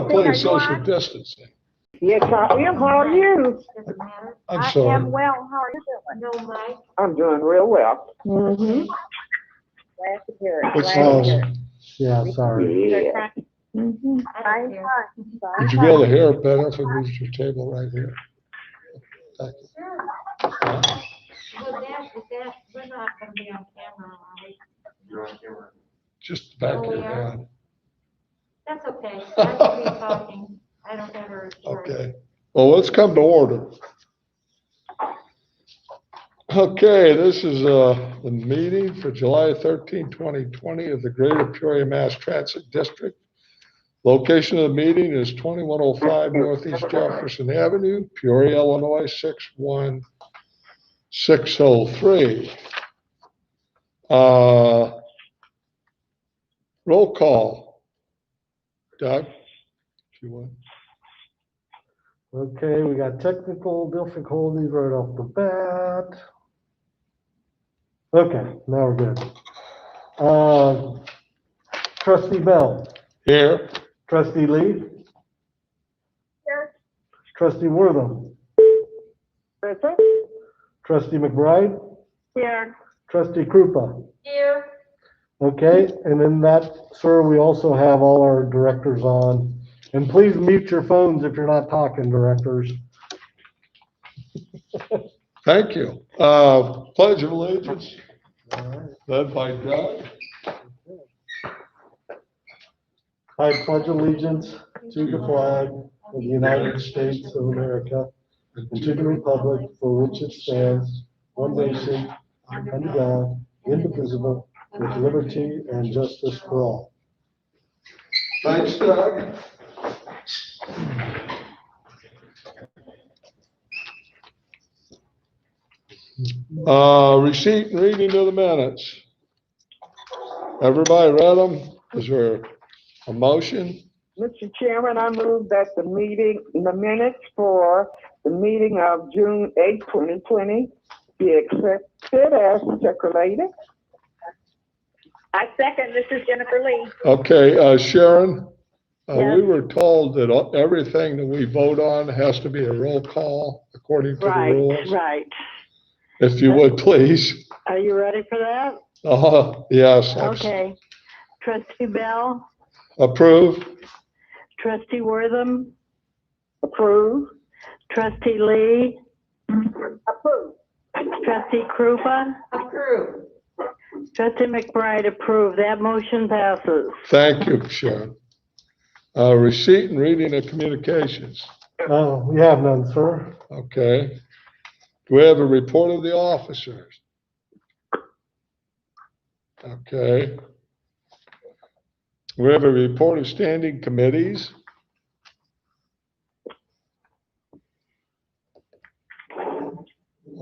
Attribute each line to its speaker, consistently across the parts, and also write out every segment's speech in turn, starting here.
Speaker 1: plenty of social distancing.
Speaker 2: Yes, I am. How are you?
Speaker 3: Doesn't matter.
Speaker 1: I'm
Speaker 3: I
Speaker 1: sorry.
Speaker 3: am well. How are you doing? No, Mike.
Speaker 2: I'm doing real well.
Speaker 3: Glad to hear it.
Speaker 1: What's
Speaker 3: Glad to
Speaker 1: that?
Speaker 3: hear it.
Speaker 4: Yeah, sorry.
Speaker 2: Yeah.
Speaker 3: I'm fine.
Speaker 1: Would you be able to hear it better if we moved your table right here? Thank you.
Speaker 3: Sure. Well, we're not gonna be on camera, are we?
Speaker 1: Just the back of
Speaker 3: Oh,
Speaker 1: your
Speaker 3: yeah.
Speaker 1: head.
Speaker 3: That's okay. I will be talking. I don't have a.
Speaker 1: Okay. Well, let's come to order. Okay, this is the meeting for July 13, 2020 of the Greater Peoria Mass Transit District. Location of the meeting is 2105 Northeast Jefferson Avenue, Peoria, Illinois, 61603. Roll call. Doug, if you would.
Speaker 4: Okay, we got technical difficulties right off the bat. Okay, now we're good. Trustee Bell,
Speaker 1: Here.
Speaker 4: Trustee Lee,
Speaker 3: Here.
Speaker 4: Trustee Wortham,
Speaker 2: Present?
Speaker 4: Trustee McBride,
Speaker 3: Here.
Speaker 4: Trustee Krupa.
Speaker 3: Here.
Speaker 4: Okay, and in that, sir, we also have all our directors on. And please mute your phones if you're not talking, directors.
Speaker 1: Thank you. Pledge of Allegiance,
Speaker 4: All right.
Speaker 1: led by Doug.
Speaker 4: I pledge allegiance to the flag of the United States of America and to the republic for which it stands, one nation, under God, indivisible, with liberty and justice for all.
Speaker 1: Thanks, Doug. Receipt and reading of the minutes. Everybody read them? Is there a motion?
Speaker 2: Mr. Chairman, I move that the minutes for the meeting of June 8, 2020 be accepted as circulated.
Speaker 3: I second. This is Jennifer Lee.
Speaker 1: Okay, Sharon,
Speaker 3: Yes.
Speaker 1: we were told that everything that we vote on has to be a roll call according to the rules.
Speaker 5: Right.
Speaker 1: If you would, please.
Speaker 5: Are you ready for that?
Speaker 1: Yes.
Speaker 5: Okay. Trustee Bell,
Speaker 1: Approve.
Speaker 5: Trustee Wortham,
Speaker 2: Approve.
Speaker 5: Trustee Lee,
Speaker 2: Approve.
Speaker 5: Trustee Krupa,
Speaker 3: Approve.
Speaker 5: Trustee McBride approved. That motion passes.
Speaker 1: Thank you, Sharon. Receipt and reading of communications.
Speaker 4: We have none, sir.
Speaker 1: Okay. Do we have a report of the officers? Okay. We have a report of standing committees.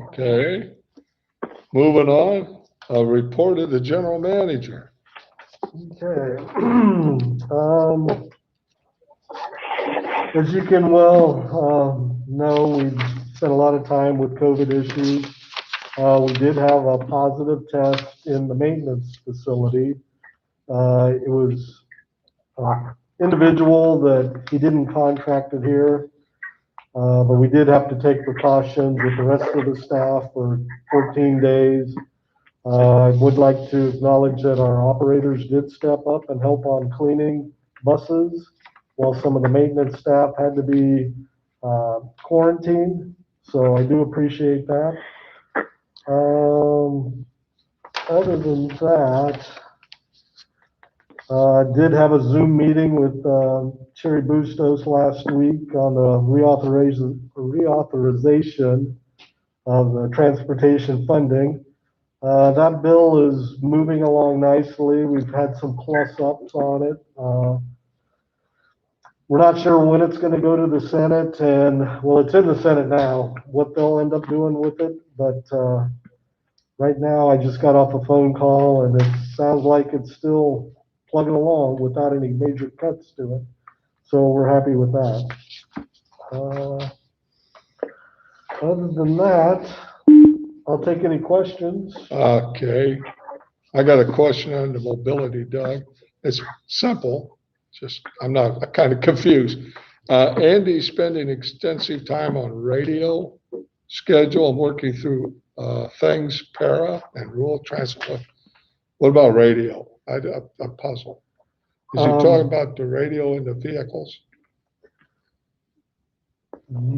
Speaker 1: Okay. Moving on, a report of the general manager.
Speaker 4: Okay. As you can well know, we've spent a lot of time with COVID issues. We did have a positive test in the maintenance facility. It was an individual that he didn't contract it here, but we did have to take precautions with the rest of the staff for 14 days. I would like to acknowledge that our operators did step up and help on cleaning buses while some of the maintenance staff had to be quarantined. So I do appreciate that. Other than that, I did have a Zoom meeting with Cherry Bustos last week on the reauthorization of the transportation funding. That bill is moving along nicely. We've had some plus ups on it. We're not sure when it's going to go to the Senate, and well, it's in the Senate now, what they'll end up doing with it. But right now, I just got off a phone call, and it sounds like it's still plugging along without any major cuts to it. So we're happy with that. Other than that, I'll take any questions.
Speaker 1: Okay. I got a question on the mobility, Doug. It's simple. I'm kind of confused. Andy's spending extensive time on radio schedule and working through things, para and rural transit. What about radio? I'm puzzled. Is he talking about the radio in the vehicles?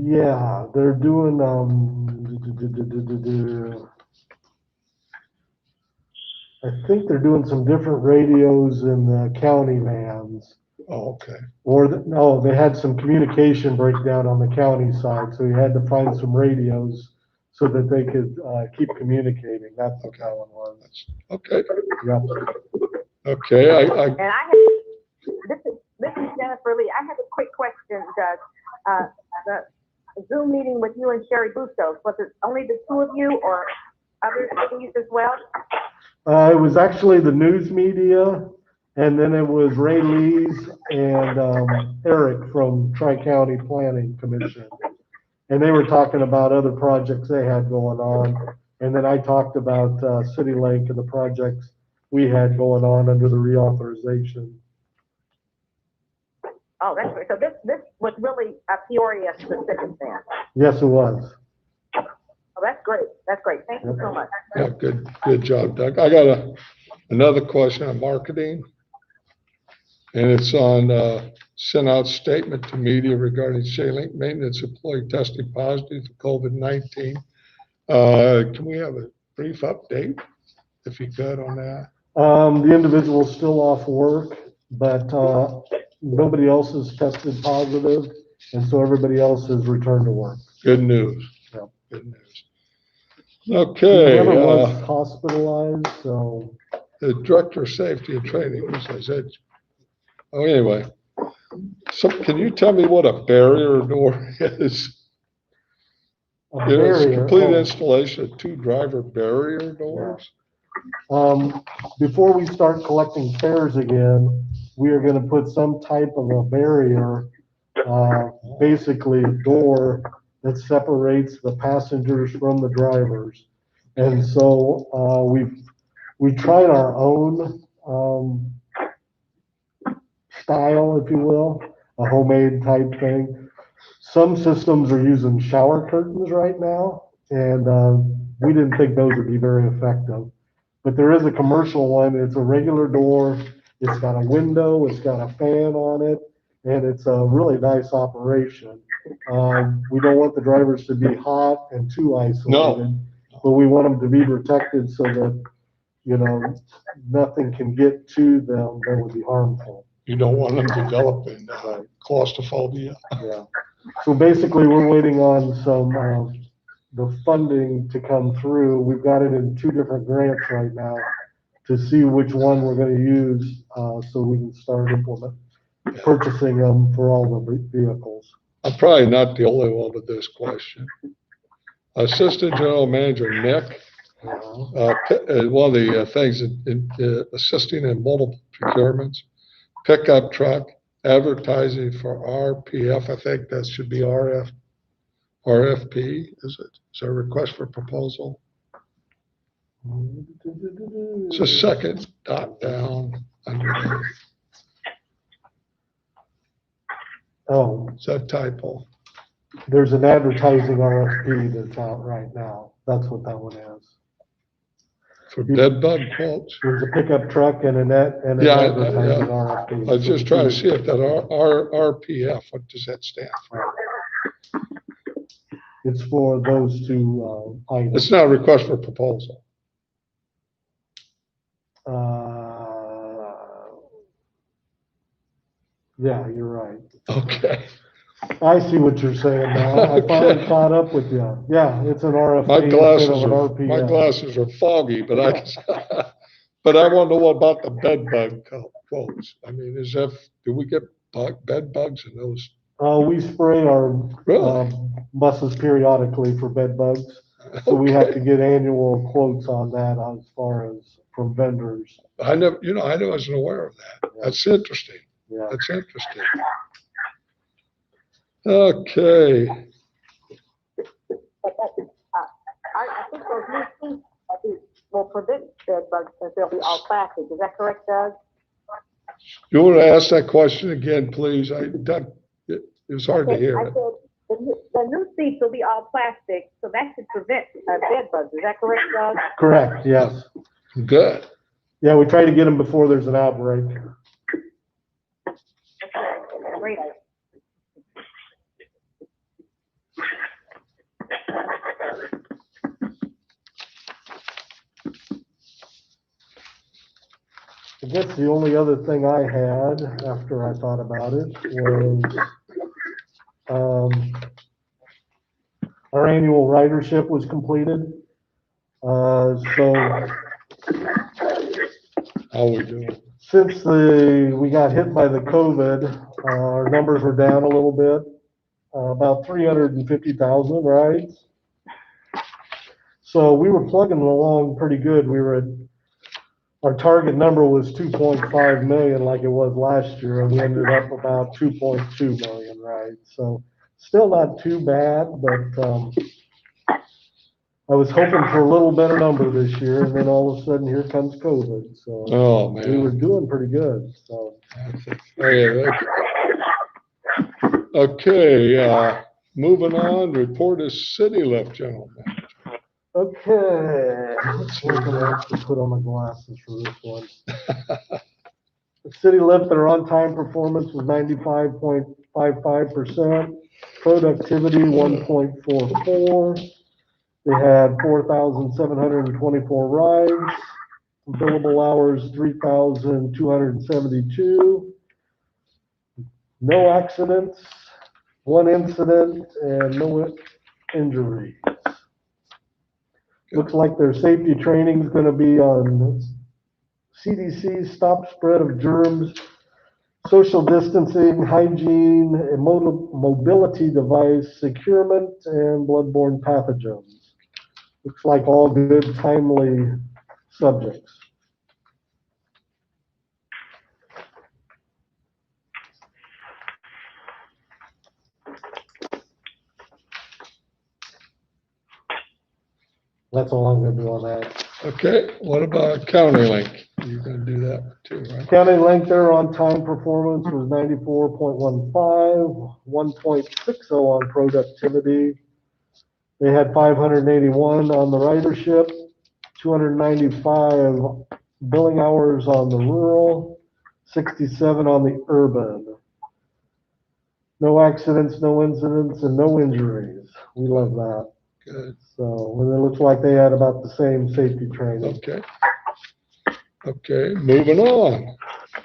Speaker 4: Yeah, they're doing, I think they're doing some different radios in the county vans.
Speaker 1: Oh, okay.
Speaker 4: Or, no, they had some communication breakdown on the county side, so you had to find some radios so that they could keep communicating. That's what that one was.
Speaker 1: Okay.
Speaker 4: Yep.
Speaker 1: Okay.
Speaker 6: And I have, this is Jennifer Lee. I have a quick question, Judge. The Zoom meeting with you and Sherry Bustos, was it only the two of you or other cities as well?
Speaker 4: It was actually the news media, and then it was Ray Lees and Eric from Tri-County Planning Commission. And they were talking about other projects they had going on. And then I talked about City Link and the projects we had going on under the reauthorization.
Speaker 6: Oh, that's great. So this was really a Peoria specific then.
Speaker 4: Yes, it was.
Speaker 6: Oh, that's great. That's great. Thank you so much.
Speaker 1: Yeah, good job, Doug. I got another question on marketing. And it's on sent out statement to media regarding Salient maintenance employee testing positive for COVID-19. Can we have a brief update, if you could, on that?
Speaker 4: The individual's still off work, but nobody else has tested positive, and so everybody else has returned to work.
Speaker 1: Good news.
Speaker 4: Yep.
Speaker 1: Good news.
Speaker 4: He
Speaker 1: Okay.
Speaker 4: never was hospitalized, so.
Speaker 1: The director of safety and training, who says that? Oh, anyway. So can you tell me what a barrier door is?
Speaker 4: A
Speaker 1: It's
Speaker 4: barrier,
Speaker 1: complete
Speaker 4: oh.
Speaker 1: installation of 2 driver barrier doors.
Speaker 4: Before we start collecting fares again, we are gonna put some type of a barrier, basically a door that separates the passengers from the drivers. And so, we tried our own, style, if you will, a homemade type thing. Some systems are using shower curtains right now, and we didn't think those would be very effective. But there is a commercial one. It's a regular door. It's got a window. It's got a fan on it, and it's a really nice operation. We don't want the drivers to be hot and too isolated, but we want them to be protected so that, you know, nothing can get to them that would be harmful.
Speaker 1: You don't want them developing claustrophobia.
Speaker 4: Yeah. So basically, we're waiting on some, the funding to come through. We've got it in 2 different grants right now to see which one we're gonna use, so we can start purchasing them for all the vehicles.
Speaker 1: I'm probably not the only one with this question. Assistant General Manager Nick, one of the things in assisting in multiple procurements, pickup truck, advertising for RPF, I think that should be RFP, is it? Is there a request for proposal? It's a second dot down underneath.
Speaker 4: Oh,
Speaker 1: Is that typo?
Speaker 4: there's an advertising RFP that's out right now. That's what that one is.
Speaker 1: For bed bug quotes?
Speaker 4: There's a pickup truck and an
Speaker 1: Yeah,
Speaker 4: advertising RFP.
Speaker 1: I was just trying to see if that RPF, what does that stand for?
Speaker 4: It's for those 2 items.
Speaker 1: It's not a request for proposal.
Speaker 4: Yeah, you're right.
Speaker 1: Okay.
Speaker 4: I see what you're saying now. I finally caught up with you. Yeah, it's an RFP.
Speaker 1: My
Speaker 4: instead of an RPF.
Speaker 1: glasses are foggy, but but I want to know what about the bed bug quotes. I mean, do we get bed bugs in those?
Speaker 4: We spray our
Speaker 1: Really?
Speaker 4: buses periodically for bed bugs. So we have to get annual quotes on that as far as from vendors.
Speaker 1: I wasn't aware of that. That's interesting.
Speaker 4: Yeah.
Speaker 1: That's interesting. Okay.
Speaker 6: I think those new seats will prevent bed bugs since they'll be all plastic. Is that correct, Doug?
Speaker 1: You want to ask that question again, please? It was hard to
Speaker 6: Okay,
Speaker 1: hear
Speaker 6: I
Speaker 1: it.
Speaker 6: said, the new seats will be all plastic, so that should prevent bed bugs. Is that correct, Doug?
Speaker 4: Correct, yes.
Speaker 1: Good.
Speaker 4: Yeah, we try to get them before there's an outbreak.
Speaker 6: Great.
Speaker 4: I guess the only other thing I had after I thought about it was, our annual ridership was completed. So
Speaker 1: How we doing?
Speaker 4: since we got hit by the COVID, our numbers were down a little bit, about 350,000 rides. So we were plugging along pretty good. Our target number was 2.5 million like it was last year, and we ended up about 2.2 million rides. So still not too bad, but I was hoping for a little better number this year, and then all of a sudden here comes COVID. So
Speaker 1: Oh,
Speaker 4: we were
Speaker 1: man.
Speaker 4: doing pretty good. So
Speaker 1: Okay, moving on, report is city lift, gentlemen.
Speaker 4: okay, let's look at what to put on my glasses for this one. The city lift, their on-time performance was 95.55%, productivity 1.44. They had 4,724 rides, billable hours 3,272. No accidents, one incident, and no injuries. Looks like their safety training is going to be on CDC, stop spread of germs, social distancing, hygiene, and mobility device securement, and bloodborne pathogens. Looks like all good, timely subjects. That's all I'm gonna do on that.
Speaker 1: Okay, what about County Link? You're gonna do that too, right?
Speaker 4: County Link, their on-time performance was 94.15, 1.60 on productivity. They had 581 on the ridership, 295 billing hours on the rural, 67 on the urban. No accidents, no incidents, and no injuries. We love that.
Speaker 1: Good,
Speaker 4: So, and it looks like they had about the same safety training.
Speaker 1: okay. Okay, moving on.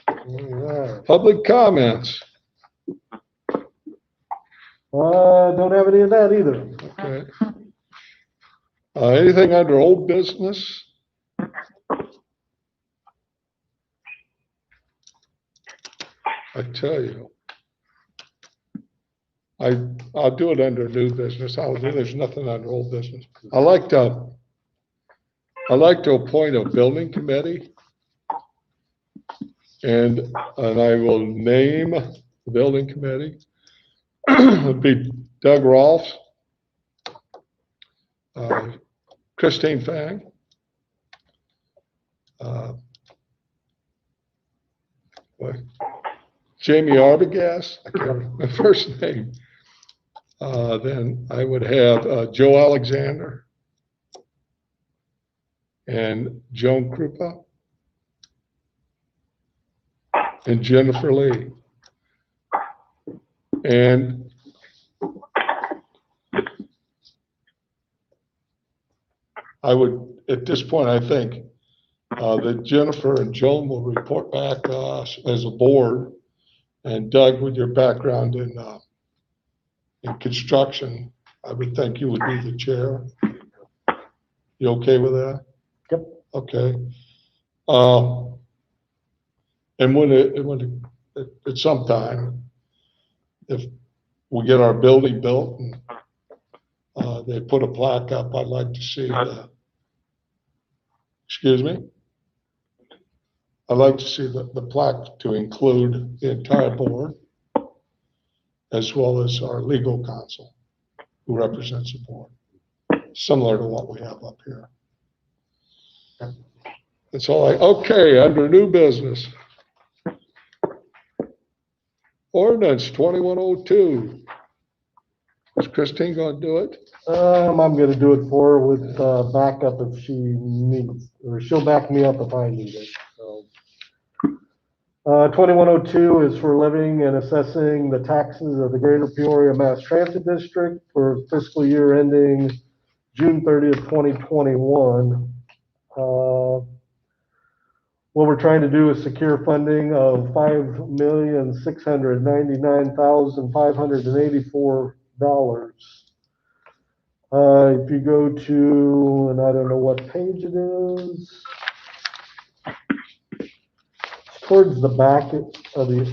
Speaker 4: All right.
Speaker 1: Public comments.
Speaker 4: Don't have any of that either.
Speaker 1: Okay. Anything under old business? I tell you. I'll do it under new business. There's nothing under old business. I like to appoint a building committee. And I will name the building committee. It'd be Doug Rolfs, Christine Fang, Jamie Arbogast, I can't remember my first name. Then I would have Joe Alexander and Joan Krupa and Jennifer Lee. And I would, at this point, I think that Jennifer and Joan will report back to us as a board. And Doug, with your background in construction, I would think you would be the chair. You okay with that?
Speaker 4: Yep.
Speaker 1: Okay. And at some time, if we get our building built and they put a plaque up, I'd like to see excuse me? I'd like to see the plaque to include the entire board as well as our legal counsel who represents the board, similar to what we have up here. That's all okay, under new business. Ordinance 2102. Is Christine gonna do it?
Speaker 4: I'm gonna do it for her with, backup if she needs, or she'll back me up if I need it, so. 2102 is for levying and assessing the taxes of the Greater Peoria Mass Transit District for fiscal year ending June 30th, 2021. What we're trying to do is secure funding of $5,699,584. If you go to, and I don't know what page it is, towards the back of the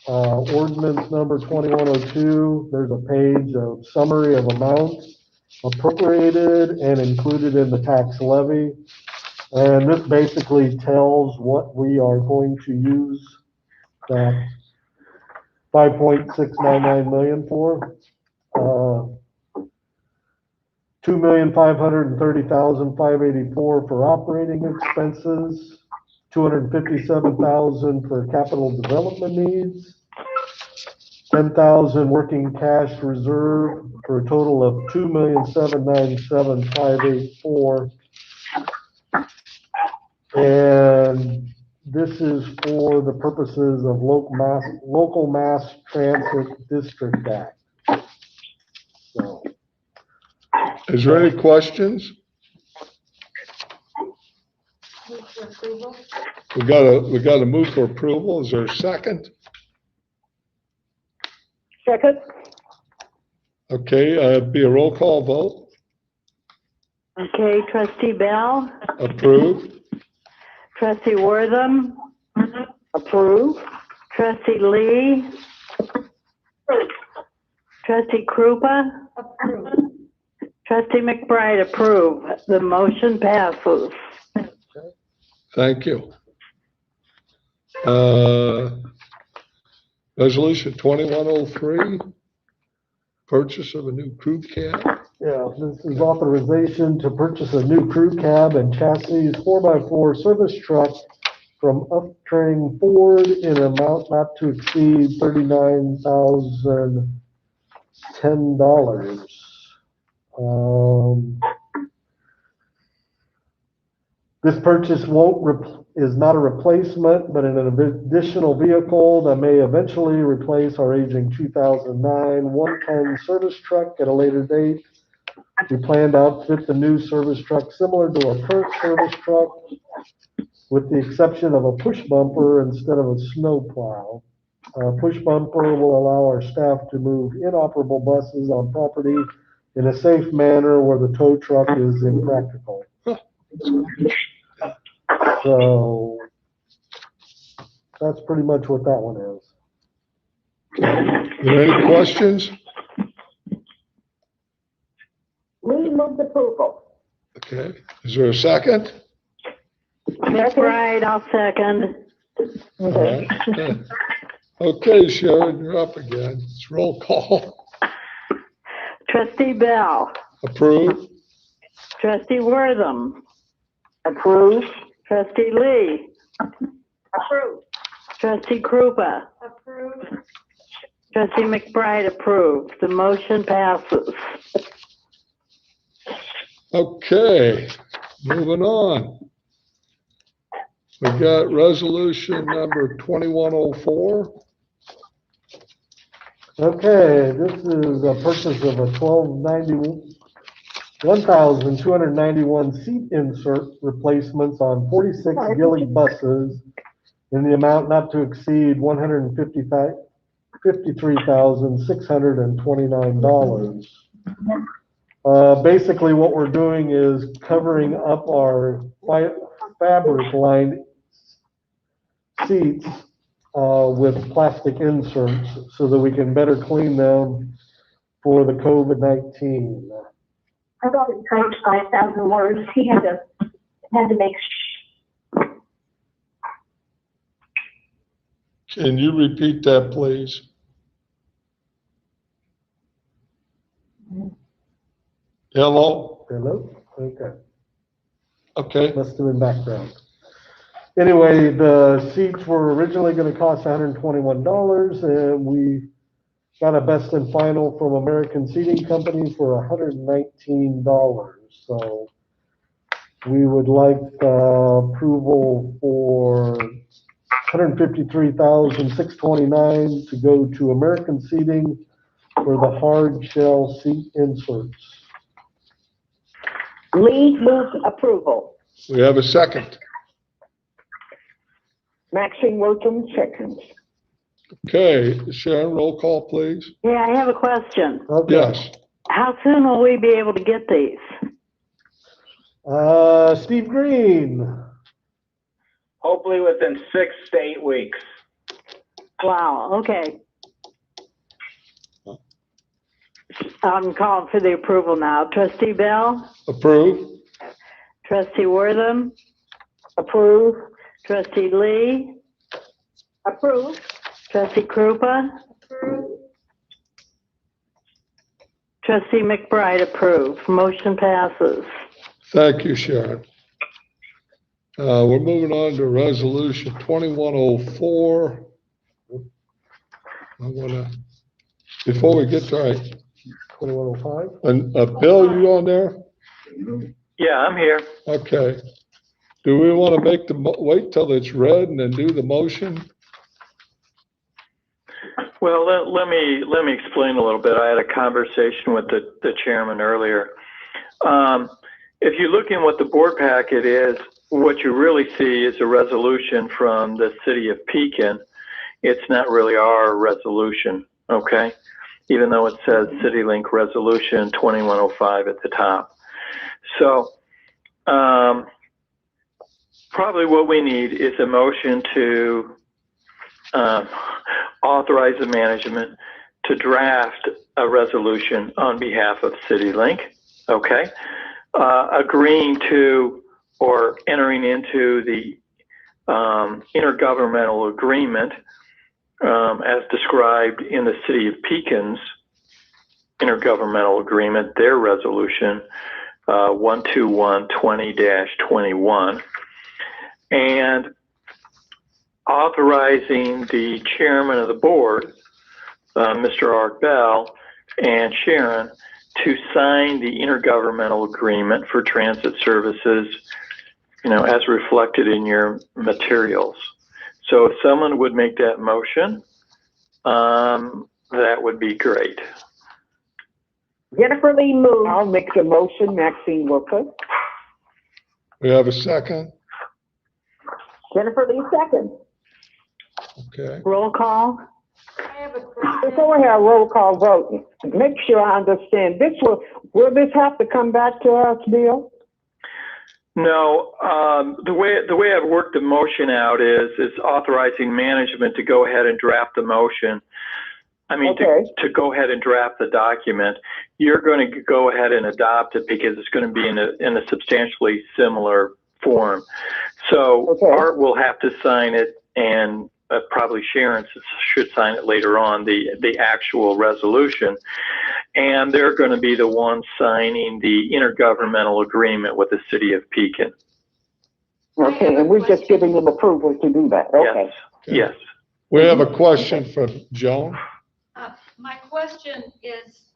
Speaker 4: ordinance number 2102, there's a page of summary of amounts appropriated and included in the tax levy. And this basically tells what we are going to use that 5.699 million for. 2,530,584 for operating expenses, 257,000 for capital development needs, 10,000 working cash reserve for a total of 2,797,584. And this is for the purposes of local mass transit district act. So,
Speaker 1: Is there any questions?
Speaker 3: Move for approval.
Speaker 1: We got to move for approval. Is there a second?
Speaker 2: Second?
Speaker 1: Okay, be a roll call vote.
Speaker 5: Okay, trustee Bell,
Speaker 1: Approved.
Speaker 5: trustee Wortham,
Speaker 2: Approve?
Speaker 5: trustee Lee, trustee Krupa,
Speaker 3: Approved.
Speaker 5: trustee McBride approve. The motion passes.
Speaker 1: Thank you. Resolution 2103, purchase of a new crew cab.
Speaker 4: yeah, this is authorization to purchase a new crew cab and chassis 4x4 service truck from Uptrain Ford in an amount not to exceed $39,010. This purchase is not a replacement, but an additional vehicle that may eventually replace our aging 2009 one-ton service truck at a later date. We plan to outfit the new service truck similar to our current service truck, with the exception of a push bumper instead of a snow plow. Push bumper will allow our staff to move inoperable buses on property in a safe manner where the tow truck is impractical. So that's pretty much what that one is.
Speaker 1: Are there any questions?
Speaker 6: Lee moves approval.
Speaker 1: Okay, is there a second?
Speaker 5: McBride, I'll second.
Speaker 1: All right. Okay, Sharon, you're up again. It's roll call.
Speaker 5: Trustee Bell,
Speaker 1: Approved.
Speaker 5: trustee Wortham,
Speaker 2: Approve?
Speaker 5: trustee Lee,
Speaker 6: Approved.
Speaker 5: trustee Krupa,
Speaker 3: Approved.
Speaker 5: trustee McBride approved. The motion passes.
Speaker 1: Okay, moving on. We got resolution number 2104.
Speaker 4: Okay, this is a purchase of a 1,291 seat insert replacements on 46 Gillig buses in the amount not to exceed $153,629. Basically, what we're doing is covering up our fabric lined seats with plastic inserts so that we can better clean them for the COVID-19.
Speaker 6: I thought it typed 5,000 words. He had to make.
Speaker 1: Can you repeat that, please? Hello?
Speaker 4: Hello? Okay,
Speaker 1: Okay,
Speaker 4: must have been background. Anyway, the seats were originally gonna cost $121, and we got a best and final from American Seating Company for $119. So we would like approval for $153,629 to go to American Seating for the hard shell seat inserts.
Speaker 2: Lee moves approval.
Speaker 1: We have a second.
Speaker 2: Maxine Wilson seconds.
Speaker 1: Okay, Sharon, roll call, please.
Speaker 5: Yeah, I have a question.
Speaker 4: Okay.
Speaker 1: Yes.
Speaker 5: How soon will we be able to get these?
Speaker 4: Steve Green.
Speaker 7: Hopefully within 6 to 8 weeks.
Speaker 5: Wow, okay. I'm calling for the approval now. Trustee Bell?
Speaker 1: Approve?
Speaker 5: Trustee Wortham?
Speaker 2: Approve.
Speaker 5: Trustee Lee?
Speaker 6: Approved.
Speaker 5: Trustee Krupa? Trustee McBride approved. Motion passes.
Speaker 1: Thank you, Sharon. We're moving on to resolution 2104. Before we get to,
Speaker 4: 2105.
Speaker 1: Bill, you on there?
Speaker 7: Yeah, I'm here.
Speaker 1: Okay. Do we want to make wait till it's read and then do the motion?
Speaker 7: Well, let me explain a little bit. I had a conversation with the chairman earlier. If you look in what the board packet is, what you really see is a resolution from the city of Pekin. It's not really our resolution, okay? Even though it says CityLink Resolution 2105 at the top. So probably what we need is a motion to authorize the management to draft a resolution on behalf of CityLink, okay? Agreeing to or entering into the intergovernmental agreement as described in the city of Pekin's intergovernmental agreement, their resolution 12120-21, and authorizing the chairman of the board, Mr. Art Bell, and Sharon to sign the intergovernmental agreement for transit services, as reflected in your materials. So if someone would make that motion, that would be great.
Speaker 6: Jennifer Lee moves.
Speaker 2: I'll make the motion, Maxine Wilson.
Speaker 1: We have a second?
Speaker 6: Jennifer Lee seconds.
Speaker 1: Okay.
Speaker 5: Roll call?
Speaker 3: I have a question.
Speaker 2: Before we have roll call vote, make sure I understand. Will this have to come back to us, Bill?
Speaker 7: No, the way I've worked the motion out is authorizing management to go ahead and draft the motion. I mean,
Speaker 2: Okay.
Speaker 7: to go ahead and draft the document. You're going to go ahead and adopt it because it's going to be in a substantially similar form. So
Speaker 2: Okay.
Speaker 7: Art will have to sign it, and probably Sharon should sign it later on, the actual resolution. And they're going to be the ones signing the intergovernmental agreement with the city of Pekin.
Speaker 2: Okay, and we're just giving them approval to do that. Okay.
Speaker 7: Yes.
Speaker 1: We have a question for Joan.
Speaker 3: My question is,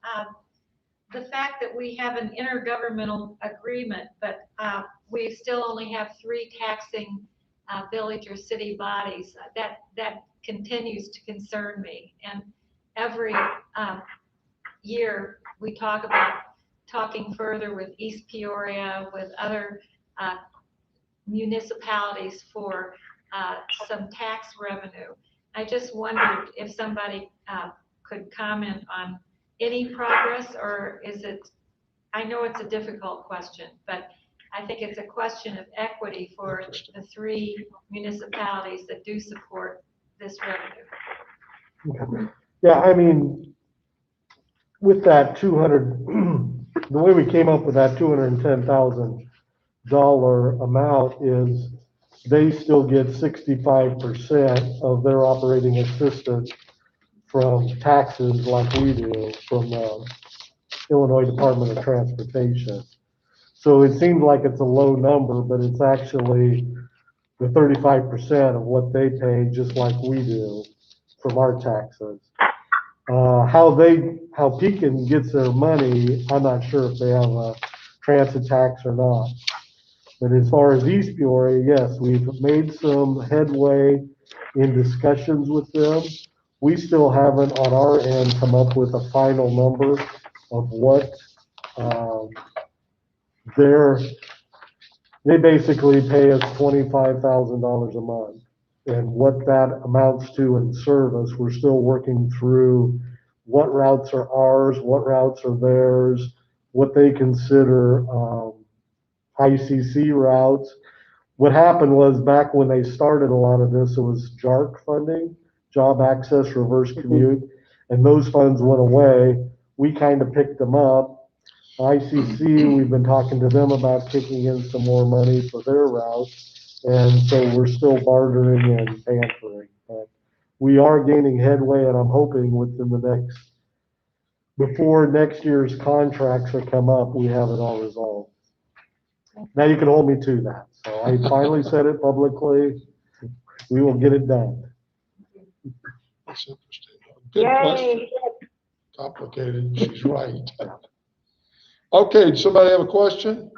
Speaker 3: the fact that we have an intergovernmental agreement, but we still only have 3 taxing village or city bodies, that continues to concern me. And every year we talk about talking further with East Peoria, with other municipalities for some tax revenue. I just wondered if somebody could comment on any progress, or is it, I know it's a difficult question, but I think it's a question of equity for the 3 municipalities that do support this revenue.
Speaker 4: Okay. Yeah, I mean, with that 200, the way we came up with that $210,000 amount is they still get 65% of their operating assistance from taxes like we do from the Illinois Department of Transportation. So it seems like it's a low number, but it's actually the 35% of what they pay, just like we do from our taxes. How Pekin gets their money, I'm not sure if they have a transit tax or not. But as far as East Peoria, yes, we've made some headway in discussions with them. We still haven't on our end come up with a final number of what they basically pay us $25,000 a month. And what that amounts to in service, we're still working through what routes are ours, what routes are theirs, what they consider ICC routes. What happened was back when they started a lot of this, it was JARC funding, Job Access Reverse Commute, and those funds went away. We kind of picked them up. ICC, we've been talking to them about kicking in some more money for their routes, and so we're still bartering and bantering. But we are gaining headway, and I'm hoping within before next year's contracts are come up, we have it all resolved. Now you can hold me to that. So I finally said it publicly. We will get it done.
Speaker 1: That's interesting. Good question.
Speaker 6: Yay.
Speaker 1: Complicated, she's right. Okay, somebody have a question?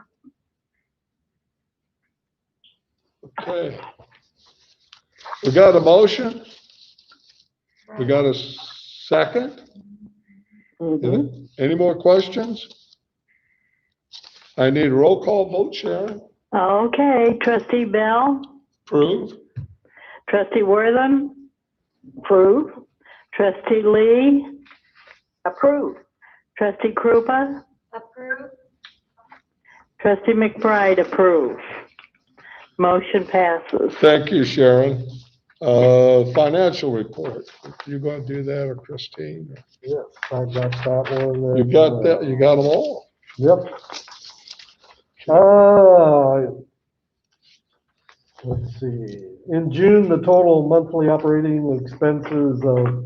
Speaker 1: Okay. We got a motion? We got a second? Any more questions? I need a roll call vote, Sharon.
Speaker 5: Okay, Trustee Bell,
Speaker 1: Approve.
Speaker 5: Trustee Wortham,
Speaker 6: Approve.
Speaker 5: Trustee Lee,
Speaker 6: Approve.
Speaker 5: Trustee Krupa,
Speaker 3: Approve.
Speaker 5: Trustee McBride, approve. Motion passes.
Speaker 1: Thank you, Sharon. Financial report. You gonna do that or Christine?
Speaker 4: Yes, I got that one.
Speaker 1: You got that? You got them all?
Speaker 4: Yep. Let's see. In June, the total monthly operating expenses of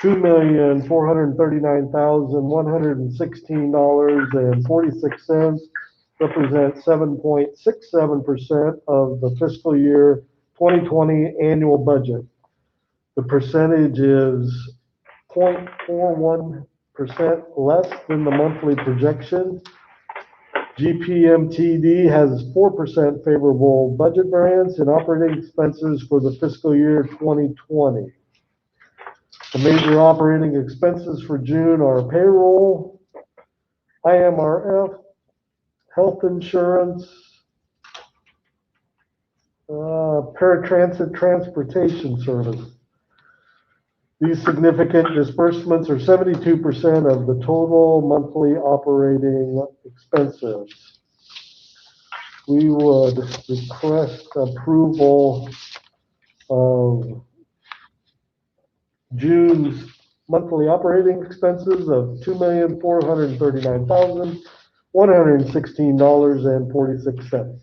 Speaker 4: $2,439,116.46 represent 7.67% of the fiscal year 2020 annual budget. The percentage is 0.41% less than the monthly projection. GPMTD has 4% favorable budget variance in operating expenses for the fiscal year 2020. The major operating expenses for June are payroll, IMRF, health insurance, paratransit transportation service. These significant disbursements are 72% of the total monthly operating expenses. We would request approval of June's monthly operating expenses of $2,439,116.46.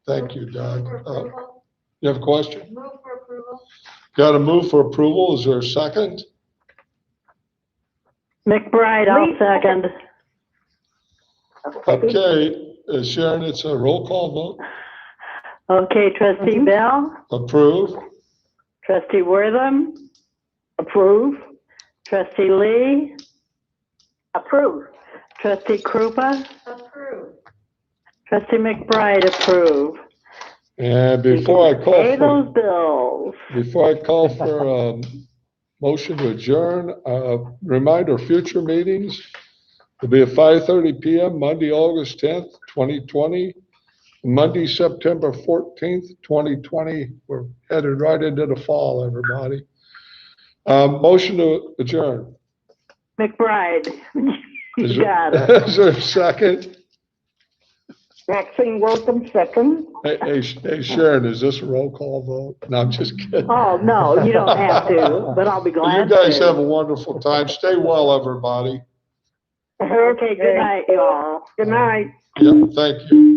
Speaker 1: Thank you, Doug.
Speaker 3: Move for approval.
Speaker 1: You have a question?
Speaker 3: Move for approval.
Speaker 1: Got a move for approval. Is there a second?
Speaker 5: McBride, I'll second.
Speaker 1: Okay, Sharon, it's a roll call vote.
Speaker 5: Okay, Trustee Bell,
Speaker 1: Approve.
Speaker 5: Trustee Wortham,
Speaker 6: Approve.
Speaker 5: Trustee Lee,
Speaker 6: Approve.
Speaker 5: Trustee Krupa,
Speaker 3: Approve.
Speaker 5: Trustee McBride, approve.
Speaker 1: And before I
Speaker 5: Pay
Speaker 1: call
Speaker 5: those bills.
Speaker 1: for a motion to adjourn, reminder, future meetings will be at 5:30 PM, Monday, August 10th, 2020, Monday, September 14th, 2020. We're headed right into the fall, everybody. Motion to adjourn.
Speaker 5: McBride,
Speaker 1: Is
Speaker 5: you got it.
Speaker 1: Is there a second?
Speaker 2: Maxine Wortham, second.
Speaker 1: Hey, Sharon, is this a roll call vote? No, I'm just kidding.
Speaker 5: Oh, no, you don't have to, but I'll be glad
Speaker 1: You guys
Speaker 5: to.
Speaker 1: have a wonderful time. Stay well, everybody.
Speaker 5: Okay, good night, y'all.
Speaker 2: Good night.
Speaker 1: Yep, thank you.